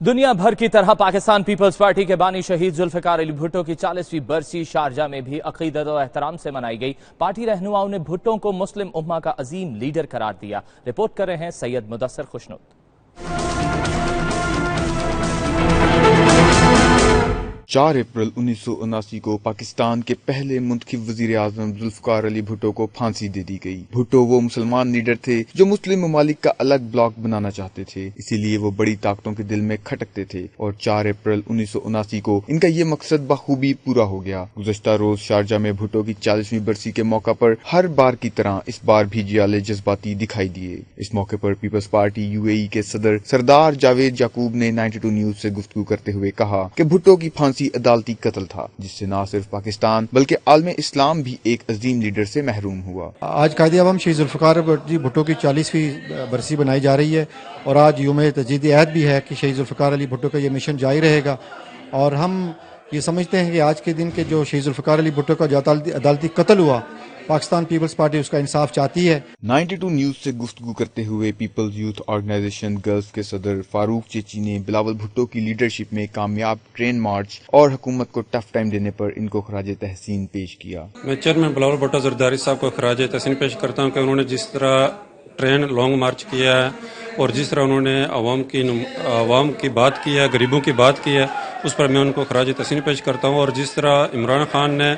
दुनिया भर की तरह पाकिस्तान पीपल्स पार्टी के बानी शहीद जुल्फिकार अली भुट्टो की 40वीं बरसी शारजा में भी अकीदत और एहतराम से मनाई गई। पार्टी रहनुमाओं ने भुट्टो को मुस्लिम उम्मा का अजीम लीडर करार दिया। रिपोर्ट कर रहे हैं सैयद मुदस्सर खुशनुद। 4 अप्रैल 1979 को पाकिस्तान के पहले मुंतखब वजीर आजम जुल्फिकार अली भुट्टो को फांसी दे दी गई। भुट्टो वो मुसलमान लीडर थे जो मुस्लिम ममालिक का अलग ब्लॉक बनाना चाहते थे, इसीलिए वो बड़ी ताकतों के दिल में खटकते थे और 4 अप्रैल 1979 को इनका ये मकसद बखूबी पूरा हो गया। गुज़श्ता रोज शारजा में भुट्टो की 40वीं बरसी के मौका पर हर बार की तरह इस बार भी जियाले जज्बाती दिखाई दिए। इस मौके पर पीपल्स पार्टी UAE के सदर सरदार जावेद याकूब ने 92 न्यूज से गुफ्तगू करते हुए कहा कि भुट्टो की फांसी अदालती कत्ल था, जिससे न सिर्फ पाकिस्तान बल्कि आलम इस्लाम भी एक अजीम लीडर से महरूम हुआ। आज कायदे आवाम शहीद जुल्फिकार अली भुट्टो की 40वीं बरसी बनाई जा रही है और आज यूम तजदीद अहद भी है कि शहीद जुल्फिकार अली भुट्टो का ये मिशन जारी रहेगा। और हम ये समझते हैं कि आज के दिन के जो शहीद जुल्फिकार अली भुट्टो का जो अदालती कत्ल हुआ, पाकिस्तान पीपल्स पार्टी उसका इंसाफ चाहती है। 92 न्यूज से गुफ्तगू करते हुए पीपल्स यूथ ऑर्गेनाइजेशन गर्ल्स के सदर फारूक चेची ने बिलावल भुट्टो की लीडरशिप में कामयाब ट्रेन मार्च और हुकूमत को टफ टाइम देने पर इनको खराज तहसीन पेश किया। मैं चेयरमैन बिलावल भुट्टो जरदारी साहब को खराज तहसीन पेश करता हूँ कि उन्होंने जिस तरह ट्रेन लॉन्ग मार्च किया है और जिस तरह उन्होंने आवाम की बात की है, गरीबों की बात की है, उस पर मैं उनको खराज तहसीन पेश करता हूँ। और जिस तरह इमरान खान ने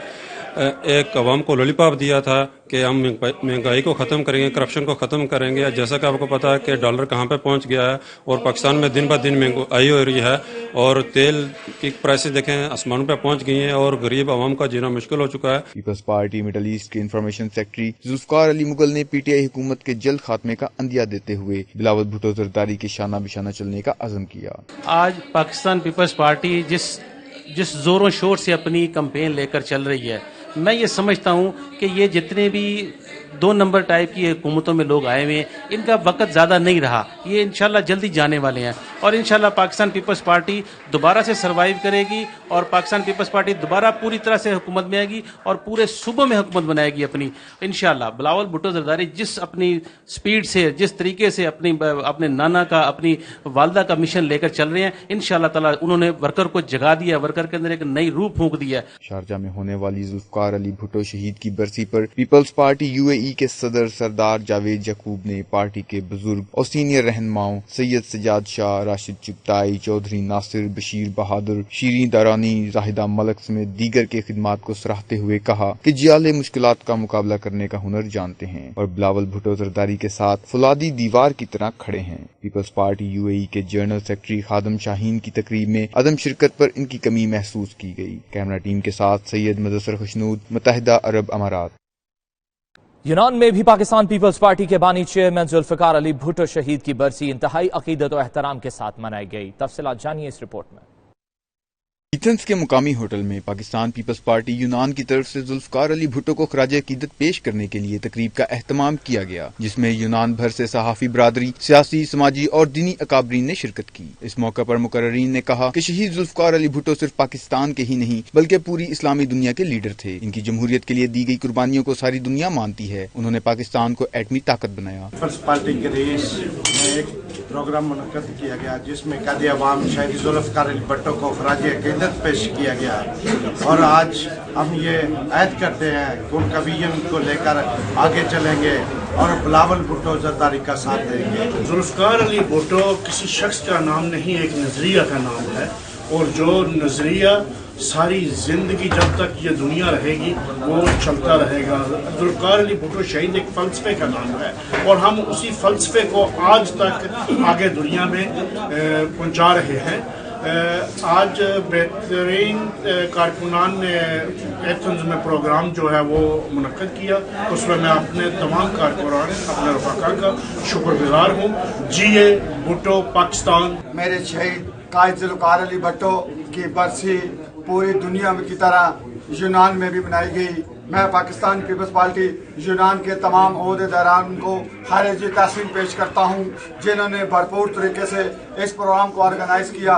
एक अवाम को लॉलीपॉप दिया था कि हम महंगाई को ख़त्म करेंगे, करप्शन को ख़त्म करेंगे, जैसा कि आपको पता है कि डॉलर कहाँ पे पहुँच गया है और पाकिस्तान में दिन ब दिन महंगाई हो रही है और तेल की प्राइसेस देखें आसमानों पे पहुँच गई हैं और गरीब अवाम का जीना मुश्किल हो चुका है। पीपल्स पार्टी मिडल ईस्ट के इंफॉर्मेशन सेक्रेटरी जुल्फिकार अली मुगल ने PTI हुकूमत के जल्द खात्मे का अंदिया देते हुए बिलावल भुट्टो जरदारी के शाना बिशाना चलने का अज़म किया। आज पाकिस्तान पीपल्स पार्टी जिस जोरों शोर से अपनी कैंपेन लेकर चल रही है, मैं ये समझता हूँ कि ये जितने भी 2 नंबर टाइप की हुकूमतों में लोग आए हुए हैं, इनका वक्त ज़्यादा नहीं रहा, ये इंशाल्लाह जल्दी जाने वाले हैं और इंशाल्लाह पाकिस्तान पीपल्स पार्टी दोबारा से सरवाइव करेगी और पाकिस्तान पीपल्स पार्टी दोबारा पूरी तरह से हुकूमत में आएगी और पूरे सूबों में हुकूमत बनाएगी अपनी इंशाल्लाह। बिलावल भुट्टो जरदारी जिस अपनी स्पीड से, जिस तरीके से अपने नाना का, अपनी वालदा का मिशन लेकर चल रहे हैं, इंशाल्लाह ताला उन्होंने वर्कर को जगा दिया, वर्कर के अंदर एक नई रूह फूंक दिया। शारजा में होने वाली जुल्फिकार अली भुट्टो शहीद की बरसी पर पीपल्स पार्टी UAE के सदर सरदार जावेद याकूब ने पार्टी के बुजुर्ग और सीनियर रहनुमाओं सैयद सजाद शाह, राशिद चुगताई, चौधरी नासिर, बशीर बहादुर, शीरीं दारानी, जाहिदा मलक समेत दीगर के खिदमात को सराहते हुए कहा कि जियाले मुश्किलात का मुकाबला करने का हुनर जानते हैं और बिलावल भुट्टो जरदारी के साथ फुलादी दीवार की तरह खड़े हैं। पीपल्स पार्टी UAE के जनरल सेक्रेटरी खादम शाहीन की तकरीब में अदम शिरकत पर इनकी कमी महसूस की गई। कैमरा टीम के साथ सैयद मुदस्सर खुशनूद, मुत्तहिदा अरब अमारात। यूनान में भी पाकिस्तान पीपल्स पार्टी के बानी चेयरमैन जुल्फिकार अली भुट्टो शहीद की बरसी इंतहाई अकीदत और एहतराम के साथ मनाई गई। तफसीलात जानिए इस रिपोर्ट में। एथेंस के मुकामी होटल में पाकिस्तान पीपल्स पार्टी यूनान की तरफ से जुल्फिकार अली भुट्टो को खराज अकीदत पेश करने के लिए तकरीब का एहतमाम किया गया, जिसमें यूनान भर से सहाफी बरादरी, सियासी, समाजी और दीनी अकाबरीन ने शिरकत की। इस मौके पर मुकर्ररीन ने कहा कि शहीद जुल्फिकार अली भुट्टो सिर्फ पाकिस्तान के ही नहीं बल्कि पूरी इस्लामी दुनिया के लीडर थे। इनकी जमहूरियत के लिए दी गई कुर्बानियों को सारी दुनिया मानती है। उन्होंने पाकिस्तान को एटमी ताकत बनाया। पीपल्स पार्टी के रईस एक प्रोग्राम मुनक्कद किया गया जिसमें कायदे अवाम शहीद जुल्फिकार अली भुट्टो को खराज अकीदत पेश किया गया और आज हम ये ऐद करते हैं कि उनका विजन को लेकर आगे चलेंगे और बिलावल भुट्टो जरदारी का साथ देंगे। जुल्फिकार अली भुट्टो किसी शख्स का नाम नहीं, एक नजरिया का नाम है और जो नजरिया सारी जिंदगी जब तक ये दुनिया रहेगी वो चलता रहेगा। जुल्फिकार अली भुट्टो शहीद एक फलसफे का नाम है और हम उसी फलसफे को आज तक आगे दुनिया में पहुंचा रहे हैं। आज बेहतरीन कारकुनान ने एथेंस में प्रोग्राम जो है वो मुनक्कद किया, उसमें मैं अपने तमाम कारकुनान, अपने रफ़ाक़ा का शुक्रगुजार हूँ। जिए भुट्टो पाकिस्तान। मेरे शहीद कायद जुल्फिकार अली भुट्टो की बरसी पूरी दुनिया की तरह यूनान में भी मनाई गई। मैं पाकिस्तान पीपल्स पार्टी यूनान के तमाम ओहदेदारान को खारिजी तहसीन पेश करता हूँ जिन्होंने भरपूर तरीके से इस प्रोग्राम को ऑर्गेनाइज किया।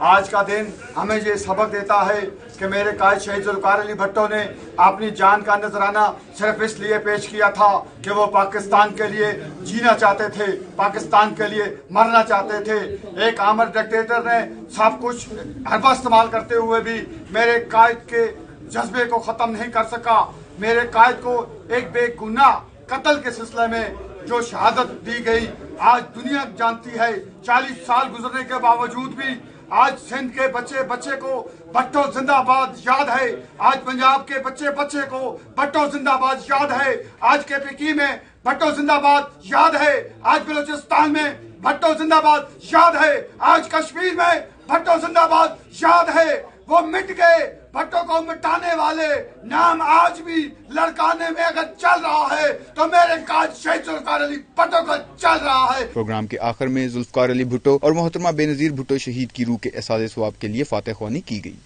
आज का दिन हमें ये सबक देता है कि मेरे कायद शहीद जुल्फ़िकार अली भुट्टो ने अपनी जान का नजराना सिर्फ इसलिए पेश किया था कि वो पाकिस्तान के लिए जीना चाहते थे, पाकिस्तान के लिए मरना चाहते थे। एक आमर डिक्टेटर ने सब कुछ हरबा इस्तेमाल करते हुए भी मेरे कायद के जज्बे को ख़त्म नहीं कर सका। मेरे कायद को एक बेगुनाह कत्ल के सिलसिले में जो शहादत दी गई, आज दुनिया जानती है। 40 साल गुजरने के बावजूद भी आज सिंध के बच्चे बच्चे को भट्टो जिंदाबाद याद है। आज पंजाब के बच्चे बच्चे को भट्टो जिंदाबाद याद है। आज के पीकी में भट्टो जिंदाबाद याद है। आज बलूचिस्तान में भट्टो जिंदाबाद याद है। आज कश्मीर में भट्टो जिंदाबाद याद है। वो मिट गए, भट्टो को मिटाने वाले नाम आज भी लड़काने में अगर चल रहा है तो मेरे कायद शहीद जुल्फ़िकार अली भुट्टो का चल रहा है। प्रोग्राम के आखिर में जुल्फ़िकार अली भुट्टो और मोहतरमा बेनज़ीर भुट्टो शहीद की रूह के एहसास सवाब के लिए फातह ख्वानी की गई।